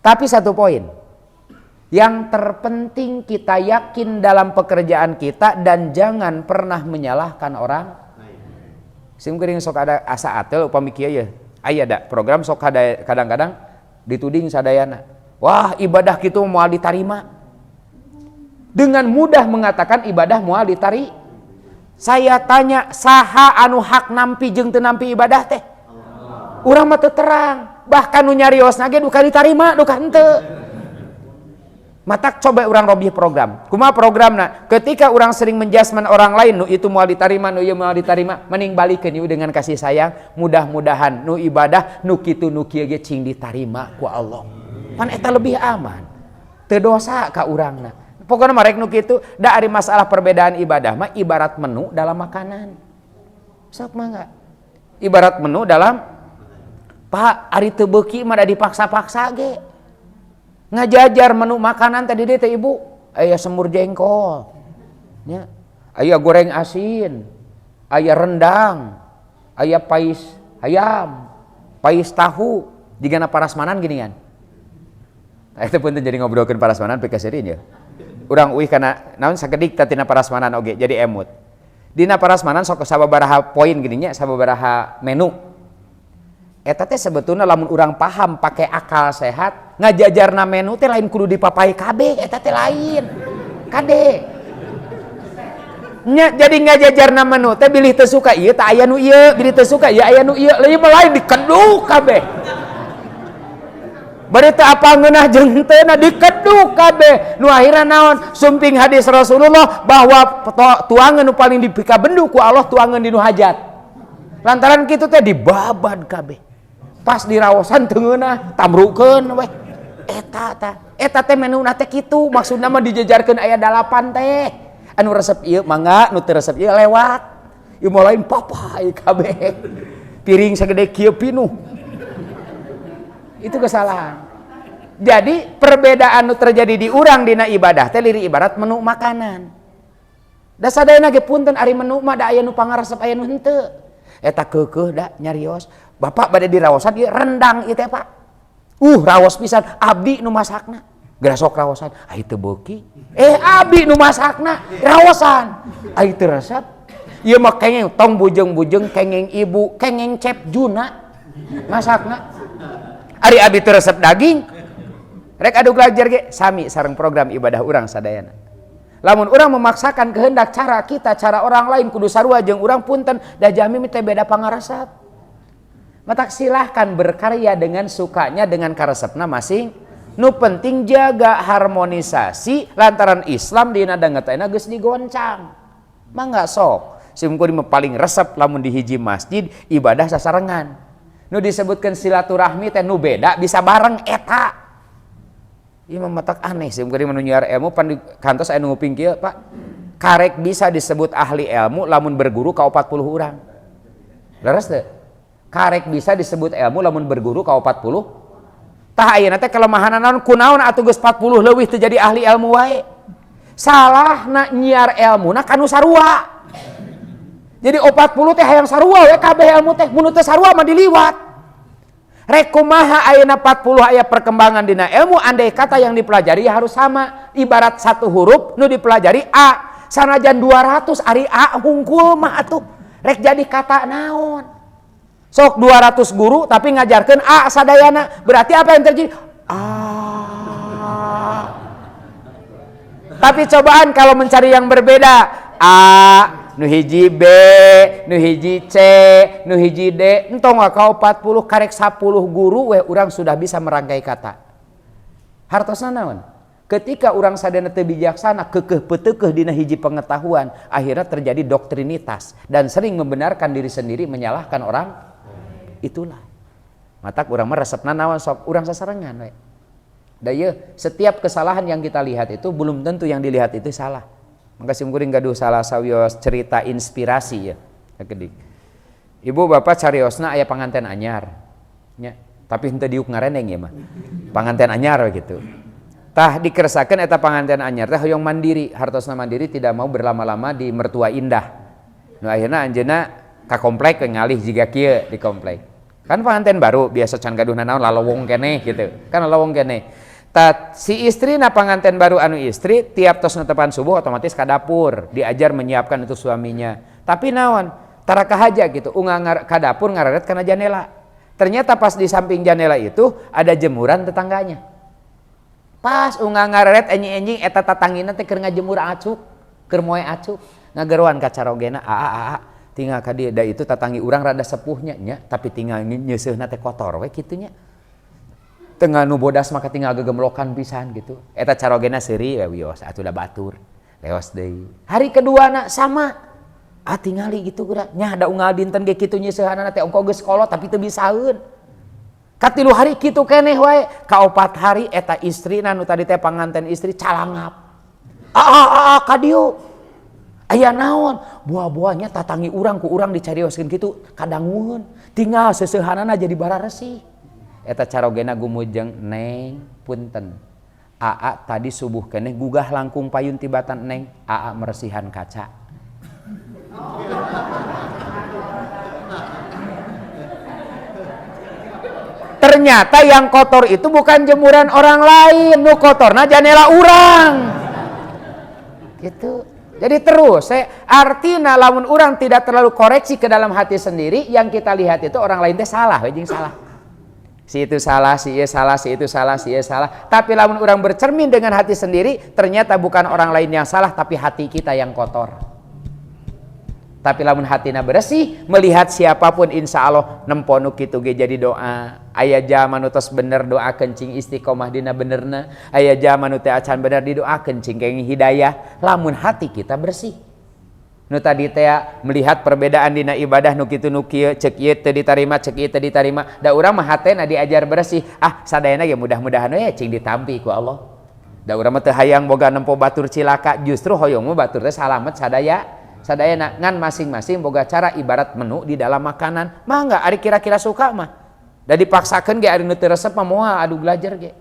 tapi satu poin yang terpenting kita yakin dalam pekerjaan kita dan jangan pernah menyalahkan orang sim kuring sok ada asa atel upami kieu ye aya da program sok kadang-kadang dituding sadayana wah ibadah kitu moal ditarima dengan mudah mengatakan ibadah moal ditari. Saya tanya saha anu hak nampi jeung teu nampi ibadah teh? Urang mah teu terang, bahkan nu nyariosna ge duka ditarima, duka henteu. Matak coba urang robih program. Kumaha programna? Ketika urang sering menjasman orang lain nu itu moal ditarima, nu ieu moal ditarima, mending balikeun ieu dengan kasih sayang, mudah-mudahan nu ibadah nu kitu nu kieu ge cing ditarima ku Allah. Pan eta lebih aman. Teu dosa ka urangna. Pokoknya marek nu kitu da ari masalah perbedaan ibadah mah ibarat menu dalam makanan. Sok mangga. Ibarat menu dalam Pak ari teu beuki mah da dipaksa-paksa ge. Ngajajar menu makanan tadi teh ibu aya semur jengkol. Nya. Aya goreng asin, aya rendang, aya pais ayam, pais tahu, digana parasmanan gini kan. Nah, itu pun jadi ngobrolkeun parasmanan pika seriin ya. Urang uih kana naon sakedik tina parasmanan oge jadi emut. Dina parasmanan sok sababaraha poin gini nya, sababaraha menu. Eta teh sebetulna lamun urang paham pake akal sehat, ngajajarna menu teh lain kudu dipapai kabeh, eta teh lain. Kade. Nya jadi ngajajarna menu teh bilih teu suka ieu teh aya nu ieu, bilih teu suka ieu aya nu ieu, lain dikeduk kabeh. Bari teu apa ngeunah jeung teu na dikeduk kabeh. Nu akhirna naon? Sumping hadis Rasulullah bahwa tuangan nu paling dipikabendu ku Allah tuangan di nu hajat. Lantaran kitu teh dibabad kabeh. Pas diraosan teu ngeunah, tamrukeun we. Eta teh menuna teh kitu, maksudna mah dijejarkeun aya 8 teh. Anu resep ieu mangga, nu teu resep ieu lewat. Ieu mah lain papai kabeh. piring segede kieu pinuh. Itu kesalahan. Jadi perbedaan nu terjadi di urang dina ibadah teh liri ibarat menu makanan. Da sadayana ge punten ari menu mah da aya nu pangaresep aya nu henteu. Eta keukeuh da nyarios. Bapak bade diraosan ieu rendang ieu teh Pak. Raos pisan abdi nu masakna. Geura sok raosan, ai teu beuki. Abdi nu masakna raosan. Ai teu resep. Ieu mah kengeng tong bujeng-bujeng kengeng ibu, kengeng cep Juna masakna. Ari abdi teu resep daging. Rek adu belajar ge sami sareng program ibadah urang sadayana. Lamun urang memaksakan kehendak cara kita, cara orang lain kudu sarua jeung urang punten da jami teh beda pangaresep. Matak silahkan berkarya dengan sukanya dengan karesepna masing. Nu penting jaga harmonisasi lantaran Islam dina dangetena geus digoncang. Mangga sok. Simkuring paling resep lamun di hiji masjid ibadah sasarengan. Nu disebutkeun silaturahmi teh nu beda bisa bareng eta. Ieu matak aneh simkuring nu nyiar ilmu pan kantos aya nu nguping kieu Pak. Karek bisa disebut ahli ilmu lamun berguru ka 40 urang. Leres teu? Karek bisa disebut ilmu lamun berguru ka 40. Tah ayeuna teh kelemahanna naon kunaon atuh geus 40 leuwih teu jadi ahli ilmu wae. Salahna nyiar ilmuna kanu sarua. Jadi 40 teh hayang sarua we kabeh ilmu teh mun teu sarua mah diliwat. Rek kumaha ayeuna 40 aya perkembangan dina ilmu andai kata yang dipelajari harus sama. Ibarat satu huruf nu dipelajari A, sanajan 200 ari A hungkul mah atuh. Rek jadi kata naon? Sok 200 guru tapi ngajarkeun A sadayana. Berarti apa yang terjadi? A. Tapi cobaan kalau mencari yang berbeda. A, nu hiji B, nu hiji C, nu hiji D, entong ka 40 karek 10 guru we urang sudah bisa merangkai kata. Hartosna naon? Ketika urang sadana teu bijaksana, keukeuh peuteukeuh dina hiji pengetahuan, akhirnya terjadi doktrinitas dan sering membenarkan diri sendiri menyalahkan orang. Itulah. Matak urang mah resepna naon sok urang sasarengan we. Da ieu setiap kesalahan yang kita lihat itu belum tentu yang dilihat itu salah. Maka simkuring gaduh salah sawios cerita inspirasi ya. Kedik. Ibu bapak cariosna aya panganten anyar. Nya, tapi henteu diuk ngareneng ya mah. Panganten anyar gitu. Tah dikeresakeun eta panganten anyar teh hoyong mandiri, hartosna mandiri tidak mau berlama-lama di mertua indah. Nu akhirna anjeunna ka komplek ngalih jiga kieu di komplek. Kan panganten baru biasa can gaduhna naon lalowong keneh gitu. Kan lalowong keneh. Si istri na panganten baru anu istri tiap tos netepan subuh otomatis ke dapur diajar menyiapkan itu suaminya. Tapi naon tara kahaja gitu unga ke dapur ngararet kana jendela. Ternyata pas di samping jendela itu ada jemuran tetangganya. Pas unga ngararet enjing-enjing eta tatanggina teh keur ngajemur acuk, keur moe acuk. Ngageruan ka carogena tinggal ka dieu da itu tatanggi urang rada sepuhnya nya tapi tinggal nyeuseuhna teh kotor we kitu nya. Tengah nu bodas maka tinggal gegemlokan pisan gitu. Eta carogena seuri ya wios atuh da batur. Leos deui. Hari kedua na sama. Tingali gitu geura. Nya da unggal dinten ge kitu nyeusehanana teh ongko geus kolot tapi teu bisaeun. Katilu hari kitu keneh wae. Kaopat hari eta istrina nu tadi teh panganten istri calangap. Ka dieu. Aya naon? Buah-buahnya tatangi urang ku urang dicarioskeun kitu kadangueun. Tinggal seusehanana jadi bararesih. Eta carogena gumujeng neng punten Aa tadi subuh keneh gugah langkung payun tibatan neng Aa meresihan kaca. Ternyata yang kotor itu bukan jemuran orang lain, nu kotorna jendela urang gitu. Jadi terus artina lamun urang tidak terlalu koreksi ke dalam hati sendiri, yang kita lihat itu orang lain teh salah, jeung salah. Si itu salah, si ieu salah, si itu salah, si ieu salah. Tapi lamun orang bercermin dengan hati sendiri, ternyata bukan orang lain yang salah, tapi hati kita yang kotor. Tapi lamun hatina bersih, melihat siapapun insya Allah nemponu kitu ge jadi doa. Aya jaman nu tos bener doa kencing istiqomah dina benerna. Aya jaman nu teu acan bener didoakeun cingkeng hidayah. Lamun hati kita bersih. Nu tadi teh melihat perbedaan dina ibadah nu kitu nu kieu ceuk ieu teu ditarima ceuk ieu teu ditarima da urang mah hatena diajar bersih sadayana ge mudah-mudahan we cing ditampi ku Allah da urang mah teu hayang boga nempo batur cilaka justru hoyong mah batur teh salamet sadaya sadayana ngan masing-masing boga cara ibarat menu di dalam makanan mah enggak ari kira-kira suka mah da dipaksakeun ge ari nu teu resep mah moal adu belajar ge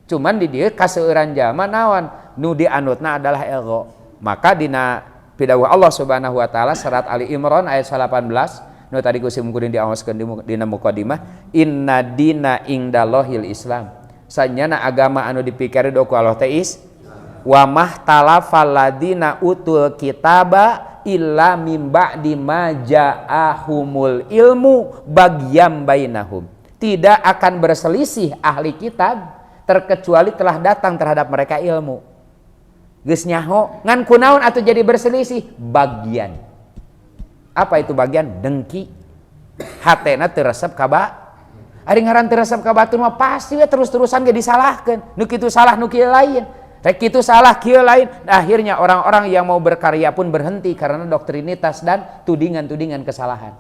cuman di dieu kaseueuran jalma naon nu dianutna adalah ego maka dina pidawuh Allah Subhanahu wa taala surat Ali Imran ayat 18 nu tadi kusim kuring diaoskeun dina muqaddimah inna dina indallahil Islam sanyana agama anu dipikari ku Allah teh wa mahtalafal ladina utul kitaba illa mim ba'di ma ja'ahumul ilmu bagyam bainahum. Tidak akan berselisih ahli kitab terkecuali telah datang terhadap mereka ilmu. Geus nyaho ngan kunaon atuh jadi berselisih bagian. Apa itu bagian? Dengki. Hatena teu resep ka ari ngaran teu resep ka batur mah pasti we terus-terusan ge disalahkeun. Nu kitu salah nu kieu lain. Rek itu salah kieu lain. Akhirnya orang-orang yang mau berkarya pun berhenti karena doktrinitas dan tudingan-tudingan kesalahan.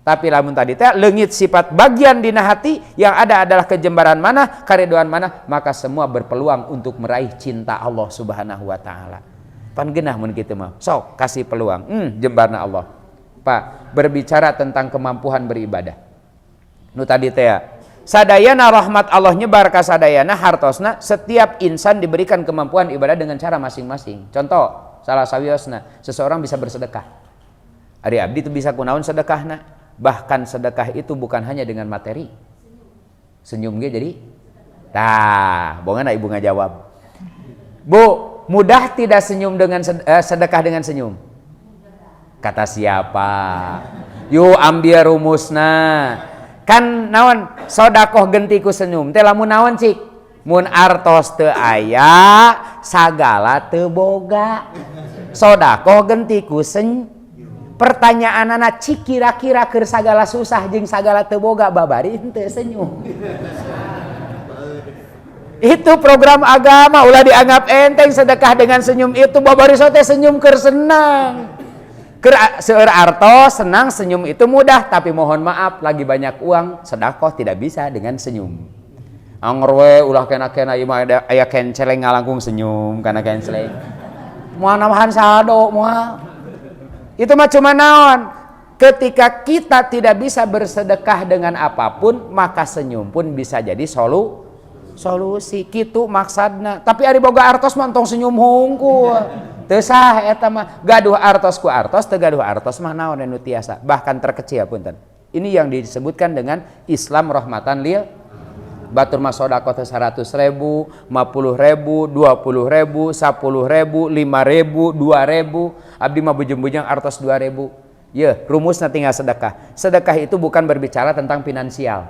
Tapi lamun tadi teh leungit sifat bagian dina hati yang ada adalah kejembaran mana, karidhoan mana, maka semua berpeluang untuk meraih cinta Allah Subhanahu wa taala. Pan geunah mun kitu mah. Sok kasih peluang. Jembarna Allah. Pak, berbicara tentang kemampuan beribadah. Nu tadi teh sadayana rahmat Allah nyebar ka sadayana hartosna, setiap insan diberikan kemampuan ibadah dengan cara masing-masing. Contoh, salah sawiosna, seseorang bisa bersedekah. Ari abdi itu bisa kunaon sedekahna. Bahkan sedekah itu bukan hanya dengan materi. Senyum ge jadi. Tah, bongan ibu ngajawab. Bu, mudah tidak senyum dengan sedekah dengan senyum? Kata siapa? Yuk ambil rumusna. Kan naon sodakoh gentiku senyum teh lamun naon cik mun artos teu aya sagala teu boga sodakoh gentiku senyum pertanyaanana cik kira-kira keur sagala susah jeung sagala teu boga babari teu senyum itu program agama ulah dianggap enteng sedekah dengan senyum itu babari teh senyum keur senang seueur artos senang senyum itu mudah tapi mohon maaf lagi banyak uang sedekah tidak bisa dengan senyum angger we ulah kena-kena ieu mah aya kenceleng ngalangkung senyum kana kenceleng moal namahan saldo moal itu mah cuma naon ketika kita tidak bisa bersedekah dengan apapun maka senyum pun bisa jadi solusi kitu maksudna tapi ari boga artos mah tong senyum hungkul teu sah eta mah gaduh artos ku artos teu gaduh artos mah naon anu tiasa bahkan terkecil punten ini yang disebutkan dengan Islam rahmatan lil batur mah sedekah teh 100.000 50.000 20.000 10.000 5.000 2.000 abdi mah bujang-bujang artos 2.000 ye rumusna tinggal sedekah itu bukan berbicara tentang finansial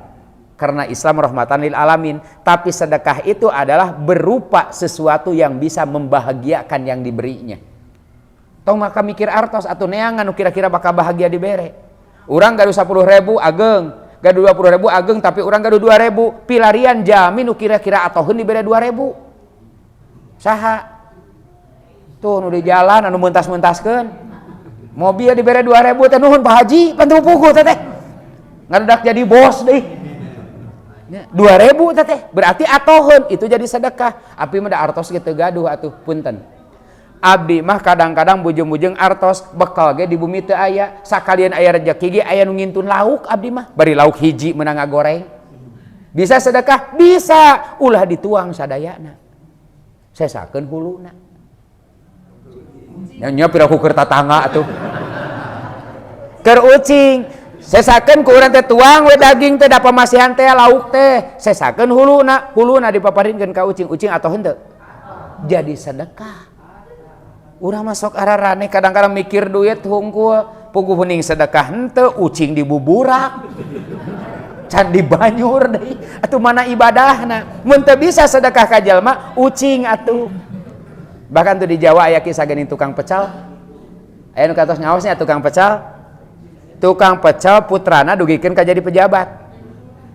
karena Islam rahmatan lil alamin tapi sedekah itu adalah berupa sesuatu yang bisa membahagiakan yang diberinya tong maka mikir artos atau neangan kira-kira bakal bahagia dibere urang gaduh 10.000 ageng gaduh 20.000 ageng tapi urang gaduh 2.000 pilarian jamin kira-kira atoheun dibere 2.000 saha tuh nu di jalan anu mentas-mentaskeun mobil dibere 2.000 teh nuhun Pak Haji pantu puguh teh ngarudak jadi bos deui 2.000 teh berarti atoheun itu jadi sedekah api mah da artos gitu gaduh atuh punten abdi mah kadang-kadang bujeng-bujeng artos bekal ge di bumi teu aya sakalian aya rezeki ge aya nu ngintun lauk abdi mah bari lauk hiji meunang ngagoreng bisa sedekah bisa ulah dituang sadayana sesakeun huluna nya pira ku keur tatangga atuh keur ucing sesakeun ku urang teh tuang we daging teh da pamasihan teh lauk teh sesakeun huluna dipaparinkeun ka ucing atoh henteu jadi sedekah urang mah sok ararane kadang-kadang mikir duit hungkul puguh heuning sedekah henteu ucing dibuburak can dibanyur deui atuh mana ibadahna mun teu bisa sedekah ka jalma ucing atuh bahkan tuh di Jawa aya kisah geuning tukang pecal aya nu katos nyaosnya tukang pecal putrana dugikeun ka jadi pejabat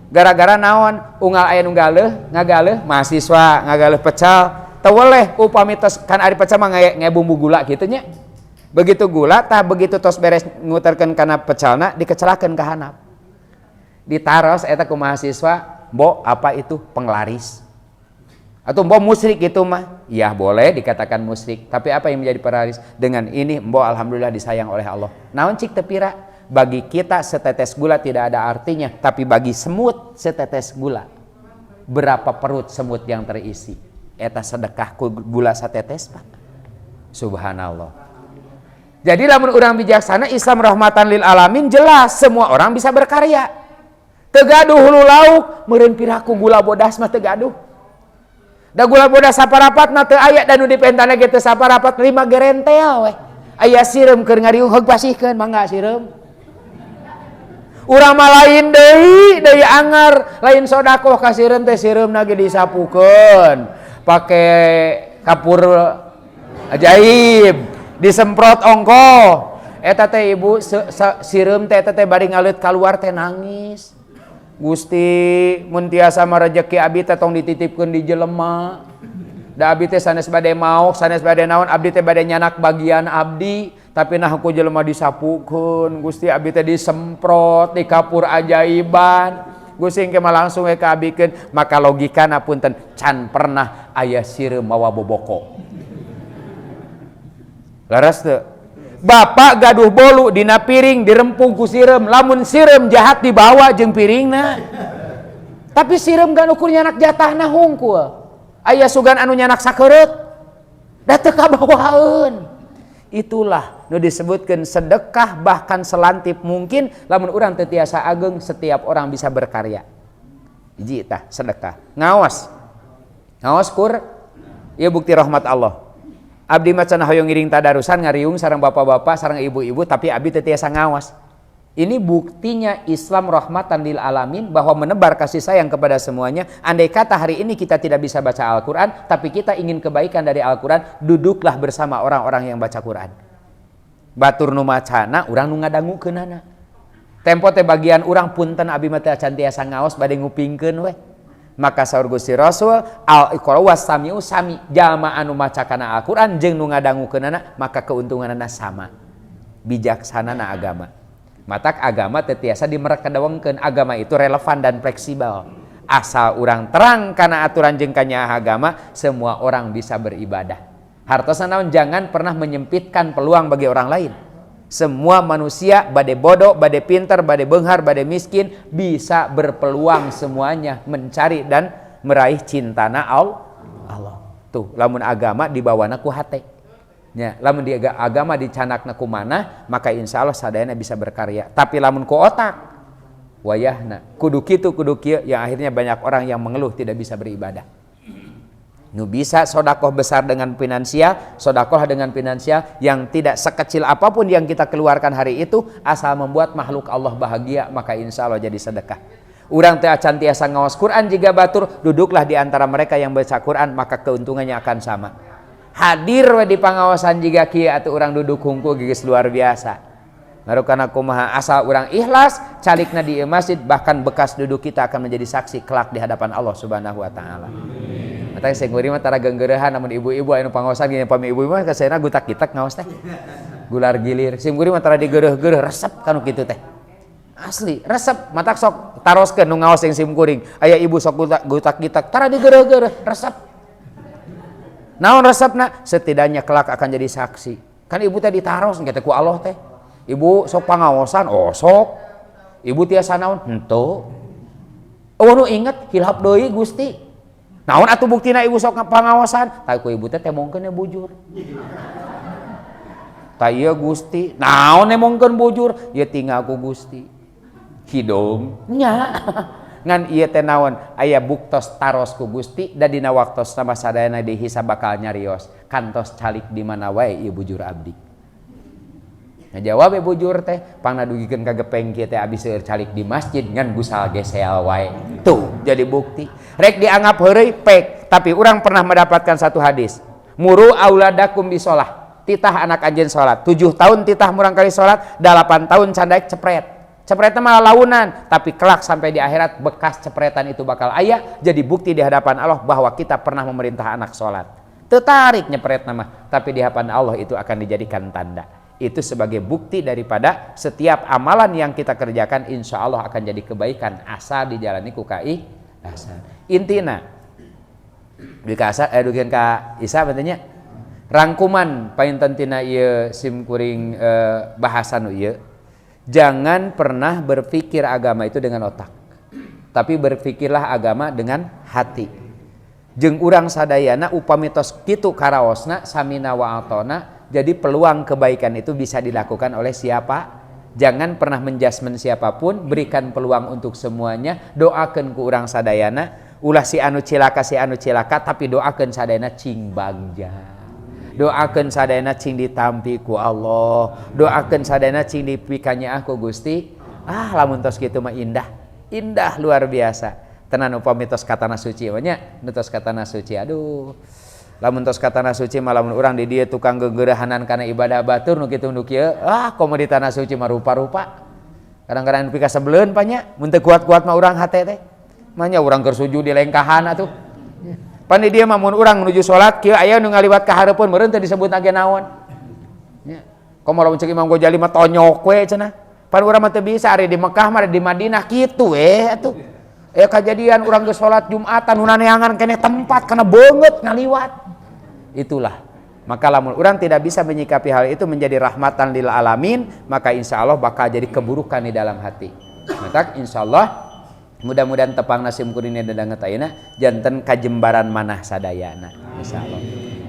gara-gara naon unggal aya nu ngagaleuh mahasiswa ngagaleuh pecal teu weleh upami tos kan ari pecal mah ngae bumbu gula kitu nya begitu gula tah begitu tos beres nguterkeun kana pecalna dikecelakeun ka handap ditaros eta ku mahasiswa mbok apa itu penglaris Atau mbok musyrik itu mah? Ya boleh dikatakan musyrik. Tapi apa yang menjadi peraris? Dengan ini mbok alhamdulillah disayang oleh Allah. Naon cik tepira? Bagi kita setetes gula tidak ada artinya. Tapi bagi semut setetes gula, berapa perut semut yang terisi? Eta sedekah gula satetes pak. Subhanallah. Jadi lamun orang bijaksana, Islam rahmatan lil alamin, jelas semua orang bisa berkarya. Tegaduh hulu lauk, meureun piraku gula bodas mah tegaduh. Da gula bodas saparapat na teu aya dan nu dipentana ge teu saparapat 5 gerentel we. Aya sireum keur ngariung heug pasihkeun mangga sireum. Urang mah lain deui angar, lain sedekah ka sireum teh sireumna ge disapukeun. Pake kapur ajaib, disemprot ongkoh. Eta teh ibu sireum teh eta teh bari ngaleut kaluar teh nangis. Gusti mun tiasa mah rezeki abdi teh tong dititipkeun di jelema. Da abdi teh sanes bade maok, sanes bade naon, abdi teh bade nyanak bagian abdi, tapi nah ku jelema disapukeun. Gusti abdi teh disemprot di kapur ajaiban. Gusti engke mah langsung we ka abikeun, maka logikana punten can pernah aya sireum mawa boboko. Laras teu? Bapak gaduh bolu dina piring dirempung ku sireum, lamun sireum jahat dibawa jeung piringna. Tapi sireum gan ukur nyanak jatahna hungkul. Aya sugan anu nyanak sakeureut, da teu kabawaeun. Itulah nu disebutkeun sedekah bahkan selantip mungkin lamun urang teu tiasa ageng setiap orang bisa berkarya. Hiji tah sedekah. Ngaos. Ngaos kur ieu bukti rahmat Allah. Abdi mah cenah hoyong ngiring tadarusan ngariung sareng bapak-bapak sareng ibu-ibu tapi abdi teu tiasa ngawas. Ini buktinya Islam rahmatan lil alamin bahwa menebar kasih sayang kepada semuanya. Andai kata hari ini kita tidak bisa baca Al-Qur'an tapi kita ingin kebaikan dari Al-Qur'an, duduklah bersama orang-orang yang baca Qur'an. Batur nu macana urang nu ngadangukeunana. Tempo teh bagian urang punten abdi mah teh can tiasa ngaos bade ngupingkeun we. Maka saur Gusti Rasul al-iqra was-sami'u sami, jalma anu maca kana Al-Qur'an jeung nu ngadangukeunana maka keuntunganna sama. Bijaksanana agama. Matak agama teu tiasa dimerekedawengkeun, agama itu relevan dan fleksibel. Asal urang terang kana aturan jeung kanyaah agama, semua orang bisa beribadah. Hartosna naon? Jangan pernah menyempitkan peluang bagi orang lain. Semua manusia, bade bodoh, bade pinter, bade beunghar, bade miskin, bisa berpeluang semuanya mencari dan meraih cintana Allah. Tuh, lamun agama dibawana ku hate. Ya, lamun di agama dicanakna ku mana, maka insya Allah sadayana bisa berkarya. Tapi lamun ku otak, wayahna kudu kitu kudu kieu, yang akhirnya banyak orang yang mengeluh tidak bisa beribadah. Nu bisa sodakoh besar dengan finansial, sodakoh dengan finansial yang tidak sekecil apapun yang kita keluarkan hari itu, asal membuat makhluk Allah bahagia, maka insya Allah jadi sedekah. Urang teu acan tiasa ngaos Quran jika batur, duduklah di antara mereka yang baca Quran, maka keuntungannya akan sama. Hadir we di pangaosan jika kieu atuh urang duduk hungkul geus luar biasa. Marukana kumaha asal urang ikhlas, calikna di masjid, bahkan bekas duduk kita akan menjadi saksi kelak di hadapan Allah Subhanahu wa taala. Mata sing nguri mah tara geunggeurehan namun ibu-ibu anu pangaosan gini pami ibu-ibu mah kasena gutak-gitak ngaos teh. Gular gilir. Sing nguri mah tara digeureuh-geureuh resep kanu kitu teh. Asli, resep matak sok taroskeun nu ngaos yang sim kuring. Aya ibu sok gutak-gitak tara digeureuh-geureuh resep. Naon resepna? Setidaknya kelak akan jadi saksi. Kan ibu teh ditaros engke teh ku Allah teh. Ibu sok pangaosan, oh sok. Ibu tiasa naon? Henteu. Oh nu inget hilap deui Gusti. Naon atuh buktina ibu sok pangaosan? Tah ku ibu teh temongkeun bujur. Tah ieu Gusti, naon nemongkeun bujur? Ieu tinggal ku Gusti. Hidung nya. Ngan ieu teh naon? Aya buktos taros ku Gusti da dina waktos sama sadayana dihisab bakal nyarios. Kantos calik di mana wae ieu bujur abdi. Ngajawab bujur teh pangna dugikeun ka gepeng kieu teh abdi seueur calik di masjid ngan gusal gesel wae. Tuh jadi bukti. Rek dianggap heureuy pek, tapi urang pernah mendapatkan satu hadis. Muru auladakum bisolah. Titah anak anjeun salat. 7 tahun titah murang kali salat, 8 tahun candaek cepret. Cepretna malah launan, tapi kelak sampai di akhirat bekas cepretan itu bakal aya jadi bukti di hadapan Allah bahwa kita pernah memerintah anak salat. Teu tarik nyepret nama, tapi di hadapan Allah itu akan dijadikan tanda. Itu sebagai bukti daripada setiap amalan yang kita kerjakan insya Allah akan jadi kebaikan asal dijalani ku kai asal. Intina Dukeun ka Isa betulnya rangkuman painten tina ieu sim kuring bahasa nu ieu. Jangan pernah berpikir agama itu dengan otak, tapi berpikirlah agama dengan hati. Jeung urang sadayana upami tos kitu karaosna samina wa atona, jadi peluang kebaikan itu bisa dilakukan oleh siapa. Jangan pernah menjudgment siapapun, berikan peluang untuk semuanya. Doakeun ku urang sadayana, ulah si anu cilaka, tapi doakeun sadayana cing bagja. Doakeun sadayana cing ditampi ku Allah. Doakeun sadayana cing dipikanya aku Gusti. Lamun tos kitu mah indah. Indah luar biasa. Tenan upami tos katana suci nya, tos katana suci. Aduh. Lamun tos katana suci mah lamun urang di dieu tukang geugeurehanan kana ibadah batur nu kitu nu kieu. Komo di tanah suci mah rupa-rupa. Kadang-kadang nepi ka sebeleun pa nya. Mun teu kuat-kuat mah urang hate teh. Mah nya urang keur sujud di lengkahan atuh. Pan di dieu mah mun urang menuju salat kieu aya nu ngaliwat ka hareupeun meureun teh disebut age naon. Nya. Komo lamun ceuk Imam Ghazali mah tonyok we cenah. Pan urang mah teu bisa ari di Mekah mah di Madinah kitu atuh. Kejadian urang geus salat Jumatan nu naneangan keneh tempat kana beungeut ngaliwat. Itulah. Maka lamun urang tidak bisa menyikapi hal itu menjadi rahmatan lil alamin, maka insya Allah bakal jadi keburukan di dalam hati. Maka insya Allah mudah-mudahan tepang nasim kurina dadanget ayeuna janten kajembaran manah sadayana insya Allah.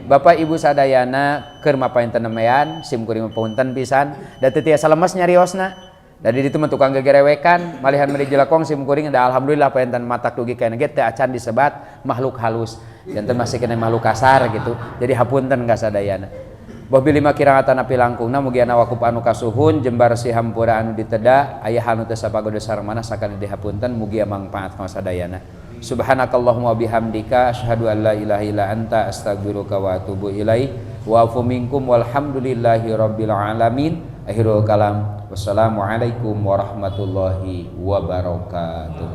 Bapak Ibu sadayana keur mapainten nemean sim kuring papunten pisan da teu tiasa lemes nyariosna. Dari ditu mah tukang gegerewekan malihan meri jelekong sim kuring da alhamdulillah painten matak dugi kana ge teu acan disebat makhluk halus. Janten masih kena makhluk kasar gitu. Jadi hapunten ka sadayana. Wabil lima kirangatan api langkungna mugi ana wakup anu kasuhun jembar si hampura anu diteda aya anu teu sapagoda sarmana sakali dihapunten mugi mangpaat ka sadayana. Subhanakallahumma bihamdika asyhadu an la ilaha illa anta astaghfiruka wa atubu ilaik. Wa afu minkum walhamdulillahi rabbil alamin. Akhirul kalam. Wassalamualaikum warahmatullahi wabarakatuh.